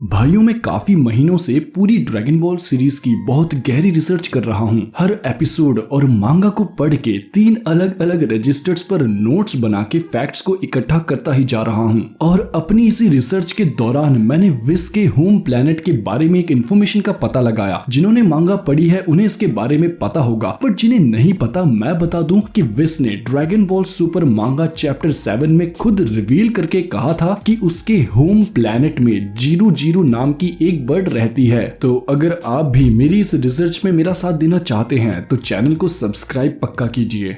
भाइयों, मैं काफी महीनों से पूरी ड्रैगन बॉल सीरीज की बहुत गहरी रिसर्च कर रहा हूँ। हर एपिसोड और मांगा को पढ़ के 3 अलग अलग रजिस्टर्स पर नोट्स बना के फैक्ट्स को इकट्ठा करता ही जा रहा हूँ। और अपनी इसी रिसर्च के दौरान मैंने विस के होम प्लेनेट के बारे में एक इन्फॉर्मेशन का पता लगाया। जिन्होंने मांगा पढ़ी है उन्हें इसके बारे में पता होगा, पर जिन्हें नहीं पता मैं बता दूं कि विस ने ड्रैगन बॉल सुपर मांगा चैप्टर 7 में खुद रिवील करके कहा था कि उसके होम प्लेनेट में जीरू जीरू नाम की एक बर्ड रहती है। तो अगर आप भी मेरी इस रिसर्च में मेरा साथ देना चाहते हैं तो चैनल को सब्सक्राइब पक्का कीजिए।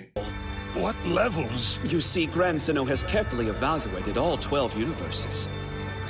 What levels? You see, Grand Sinnoh has carefully evaluated all 12 universes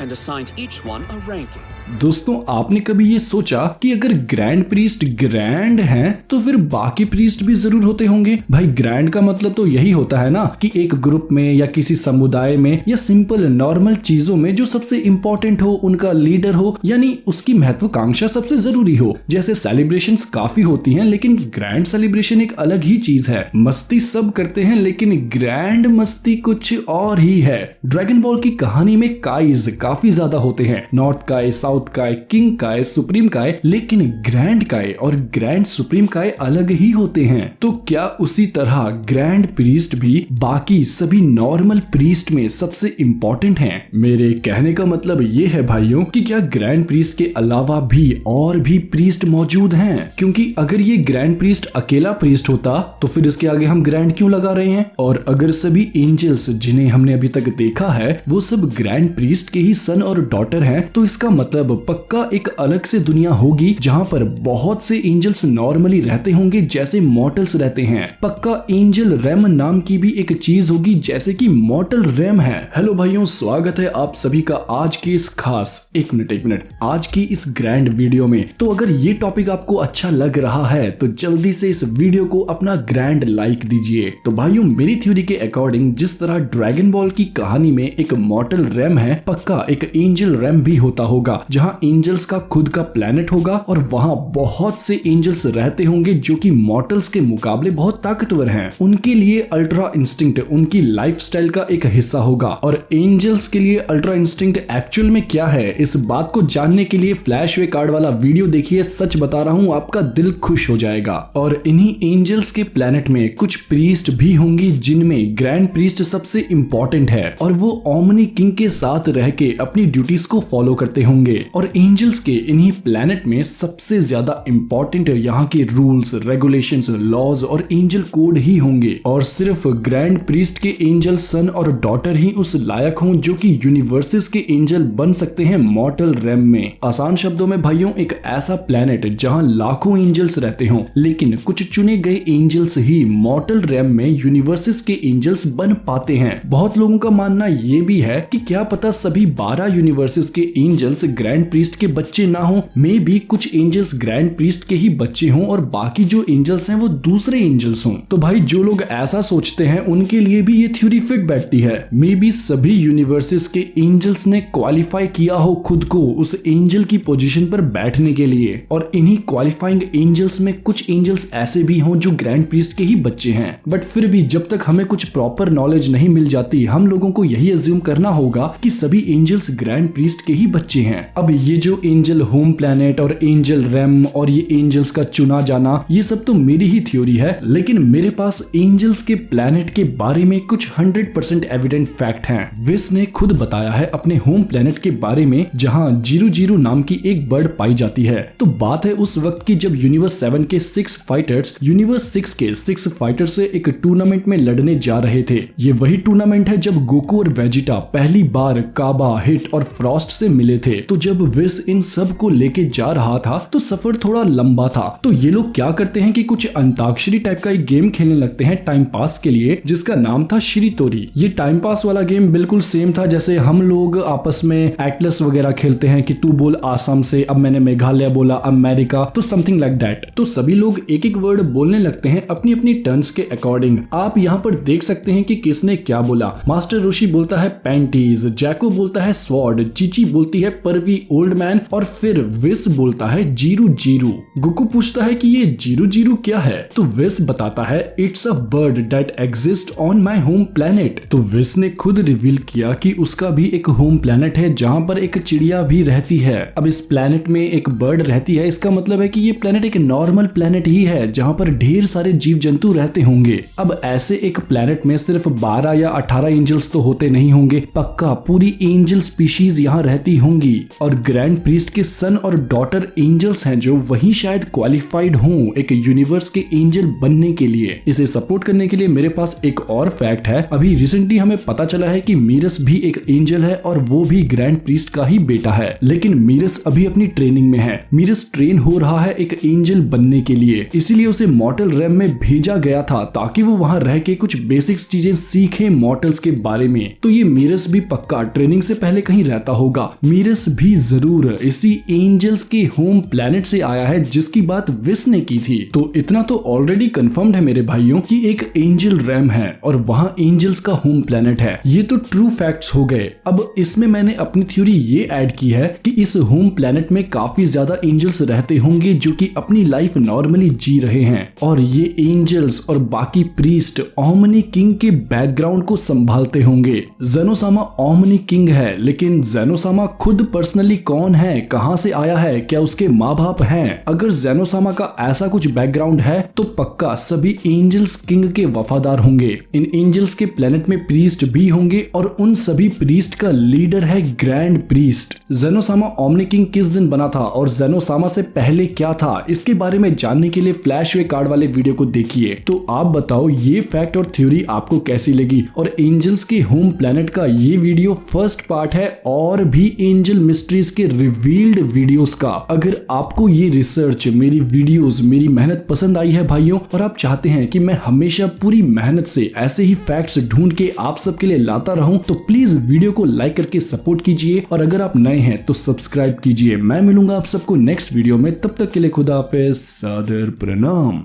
and assigned each one a ranking. दोस्तों, आपने कभी ये सोचा कि अगर ग्रैंड प्रीस्ट ग्रैंड हैं तो फिर बाकी प्रीस्ट भी जरूर होते होंगे? भाई, ग्रैंड का मतलब तो यही होता है ना कि एक ग्रुप में या किसी समुदाय में या सिंपल नॉर्मल चीजों में जो सबसे इंपॉर्टेंट हो, उनका लीडर हो, यानी उसकी महत्वाकांक्षा सबसे जरूरी हो। जैसे सेलिब्रेशंस काफी होती हैं, लेकिन ग्रैंड सेलिब्रेशन एक अलग ही चीज है। मस्ती सब करते हैं, लेकिन ग्रैंड मस्ती कुछ और ही है। ड्रैगन बॉल की कहानी में काइज काफी ज्यादा होते हैं, नॉर्थ काय, साउथ काय, किंग काय, सुप्रीम काय, लेकिन ग्रैंड काय और ग्रैंड सुप्रीम काय अलग ही होते हैं। तो क्या उसी तरह ग्रैंड प्रीस्ट भी बाकी सभी नॉर्मल प्रीस्ट में सबसे इंपॉर्टेंट हैं? मेरे कहने का मतलब ये है भाइयों कि क्या ग्रैंड प्रीस्ट के अलावा भी और भी प्रीस्ट मौजूद हैं? क्योंकि अगर ये ग्रैंड प्रीस्ट अकेला प्रीस्ट होता तो फिर इसके आगे हम ग्रैंड क्यों लगा रहे हैं? और अगर सभी एंजल्स जिन्हें हमने अभी तक देखा है वो सब ग्रैंड प्रीस्ट के ही सन और डॉटर हैं, तो इसका मतलब पक्का एक अलग से दुनिया होगी जहां पर बहुत से एंजल्स नॉर्मली रहते होंगे जैसे मॉर्टल्स रहते हैं। पक्का एंजल रेम नाम की भी एक चीज होगी जैसे कि मॉर्टल रेम है। हेलो भाइयों, स्वागत है आप सभी का आज की इस खास एक मिनट आज की इस ग्रैंड वीडियो में। तो अगर ये टॉपिक आपको अच्छा लग रहा है तो जल्दी से इस वीडियो को अपना ग्रैंड लाइक दीजिए। तो भाइयों, मेरी थ्योरी के अकॉर्डिंग जिस तरह ड्रैगन बॉल की कहानी में एक मॉर्टल रेम है, पक्का एक एंजल रेम भी होता होगा जहां एंजल्स का खुद का प्लेनेट होगा और वहां बहुत से एंजल्स रहते होंगे जो कि मॉर्टल्स के मुकाबले बहुत ताकतवर हैं। उनके लिए अल्ट्रा इंस्टिंक्ट उनकी लाइफस्टाइल का एक हिस्सा होगा। और एंजल्स के लिए अल्ट्रा इंस्टिंक्ट एक्चुअल में क्या है, इस बात को जानने के लिए फ्लैश वे कार्ड वाला वीडियो देखिए। सच बता रहा हूं, आपका दिल खुश हो जाएगा। और इन्हीं एंजल्स के प्लेनेट में कुछ प्रीस्ट भी होंगे जिनमें ग्रैंड प्रीस्ट सबसे इंपॉर्टेंट है और वो ओमनी किंग के साथ रह के अपनी ड्यूटीज को फॉलो करते होंगे। और एंजल्स के इन्हीं प्लेनेट में सबसे ज्यादा इंपॉर्टेंट यहाँ के रूल्स, रेगुलेशंस, लॉज और एंजल कोड ही होंगे। और सिर्फ ग्रैंड प्रीस्ट के एंजल सन और डॉटर ही उस लायक हों जो कि यूनिवर्सेस के एंजल बन सकते हैं मॉर्टल रेम में। आसान शब्दों में भाइयों, एक ऐसा प्लेनेट जहां लाखों एंजल्स रहते हों, लेकिन कुछ चुने गए एंजल्स ही मॉर्टल रेम में यूनिवर्सेस के एंजल्स बन पाते हैं। बहुत लोगों का मानना ये भी है कि क्या पता सभी 12 यूनिवर्सेस के एंजल्स ग्रैंड प्रीस्ट के बच्चे ना हो, मे भी कुछ एंजल्स ग्रैंड प्रीस्ट के ही बच्चे हों और बाकी जो एंजल्स हैं वो दूसरे एंजल्स हों। तो भाई, जो लोग ऐसा सोचते हैं उनके लिए भी ये थ्योरी फिट बैठती है। मे भी सभी यूनिवर्सेस के एंजल्स ने क्वालिफाई किया हो खुद को उस एंजल की पोजीशन पर बैठने के लिए। और इन्हीं क्वालिफाइंग एंजल्स में कुछ एंजल्स ऐसे भी हों जो ग्रैंड प्रीस्ट के ही बच्चे हैं। बट फिर भी जब तक हमें कुछ प्रॉपर नॉलेज नहीं मिल जाती, हम लोगों को यही अज्यूम करना होगा कि सभी एंजल्स ग्रैंड प्रीस्ट के ही बच्चे हैं। अब ये जो एंजल होम प्लेनेट और एंजल रेम और ये एंजल्स का चुना जाना, ये सब तो मेरी ही थ्योरी है, लेकिन मेरे पास एंजल्स के प्लेनेट के बारे में कुछ 100% एविडेंट फैक्ट हैं। विस ने खुद बताया है अपने होम प्लेनेट के बारे में जहां जीरू जीरू नाम की एक बर्ड पाई जाती है। तो बात है उस वक्त की जब यूनिवर्स 7 के 6 फाइटर्स यूनिवर्स 6 के 6 फाइटर्स से एक टूर्नामेंट में लड़ने जा रहे थे। ये वही टूर्नामेंट है जब गोकू और वेजिटा पहली बार काबा, हिट और फ्रॉस्ट से मिले थे। तो जब विस इन सब को लेके जा रहा था तो सफर थोड़ा लंबा था। तो ये लोग क्या करते हैं कि कुछ अंताक्षरी टाइप का एक गेम खेलने लगते हैं टाइम पास के लिए, जिसका नाम था श्री तोरी। ये टाइम पास वाला गेम बिल्कुल सेम था जैसे हम लोग आपस में एटलस वगैरह खेलते हैं कि तू बोल आसाम से, अब मैंने मेघालय बोला, अमेरिका, तो समथिंग लाइक दैट। तो सभी लोग एक एक वर्ड बोलने लगते हैं अपनी अपनी टर्न्स के अकॉर्डिंग। आप यहाँ पर देख सकते हैं कि किसने क्या बोला। मास्टर रोशी बोलता है पैंटीज, जैको बोलता है स्वॉर्ड, चीची बोलती है परवी की ओल्ड मैन और फिर विस बोलता है जीरू जीरू। गोकू पूछता है कि ये जीरू जीरू क्या है, तो विस बताता है it's a bird that exist on my home planet. तो विस ने खुद रिवील किया कि उसका भी एक होम प्लेनेट है जहाँ पर एक चिड़िया भी रहती है। अब इस प्लेनेट में एक बर्ड रहती है, इसका मतलब है कि ये प्लेनेट एक नॉर्मल प्लेनेट ही है जहाँ पर ढेर सारे जीव जंतु रहते होंगे। अब ऐसे एक प्लेनेट में सिर्फ 12 या 18 एंजल्स तो होते नहीं होंगे, पक्का पूरी एंजल स्पीशीज यहाँ रहती होंगी और ग्रैंड प्रीस्ट के सन और डॉटर एंजल्स हैं जो वही शायद क्वालिफाइड हों एक यूनिवर्स के एंजल बनने के लिए। इसे सपोर्ट करने के लिए मेरे पास एक और फैक्ट है। अभी रिसेंटली हमें पता चला है कि मीरस भी एक एंजल है और वो भी ग्रैंड प्रीस्ट का ही बेटा है, लेकिन मीरस अभी अपनी ट्रेनिंग में है। मीरस ट्रेन हो रहा है एक एंजल बनने के लिए, इसीलिए उसे मॉर्टल रैम में भेजा गया था ताकि वो वहां रह के कुछ बेसिक्स चीजें सीखे मॉर्टल्स के बारे में। तो ये मीरस भी पक्का ट्रेनिंग से पहले कहीं रहता होगा। मीरस भी जरूर इसी एंजल्स के होम प्लेनेट से आया है जिसकी बात विस ने की थी। तो इतना तो ऑलरेडी कंफर्म्ड है मेरे भाइयों कि एक एंजल रैम है और वहां एंजल्स का होम प्लेनेट है। ये तो ट्रू फैक्ट्स हो गए। अब इसमें मैंने अपनी थ्योरी ये ऐड की है कि इस होम प्लेनेट में काफी ज्यादा एंजल्स रहते होंगे जो कि अपनी लाइफ नॉर्मली जी रहे हैं और ये एंजल्स और बाकी प्रीस्ट ओमनी किंग के बैकग्राउंड को संभालते होंगे। जेनोसामा ओमनी किंग है, लेकिन जेनोसामा खुद पर्सनली कौन है, कहां से आया है, क्या उसके माँ बाप हैं? अगर जेनोसामा का ऐसा कुछ बैकग्राउंड है तो पक्का सभी एंजल्स किंग के वफादार होंगे। इन एंजल्स के प्लेनेट में प्रीस्ट भी होंगे और उन सभी प्रीस्ट का लीडर है ग्रैंड प्रीस्ट। जेनोसामा ओमनी किंग किस दिन बना था और जेनोसामा से पहले क्या था, इसके बारे में जानने के लिए फ्लैशवे कार्ड वाले वीडियो को देखिए। तो आप बताओ ये फैक्ट और थ्योरी आपको कैसी लगी? और एंजल्स के होम प्लेनेट का ये वीडियो फर्स्ट पार्ट है और भी एंजल मिस्ट्रीज के रिवील्ड वीडियोस का। अगर आपको ये रिसर्च, मेरी वीडियोस, मेरी मेहनत पसंद आई है भाइयों और आप चाहते हैं कि मैं हमेशा पूरी मेहनत से ऐसे ही फैक्ट्स ढूंढ के आप सबके लिए लाता रहूं, तो प्लीज वीडियो को लाइक करके सपोर्ट कीजिए और अगर आप नए हैं तो सब्सक्राइब कीजिए। मैं मिलूंगा आप सबको नेक्स्ट वीडियो में, तब तक के लिए खुदा हाफिज़, सादर प्रणाम।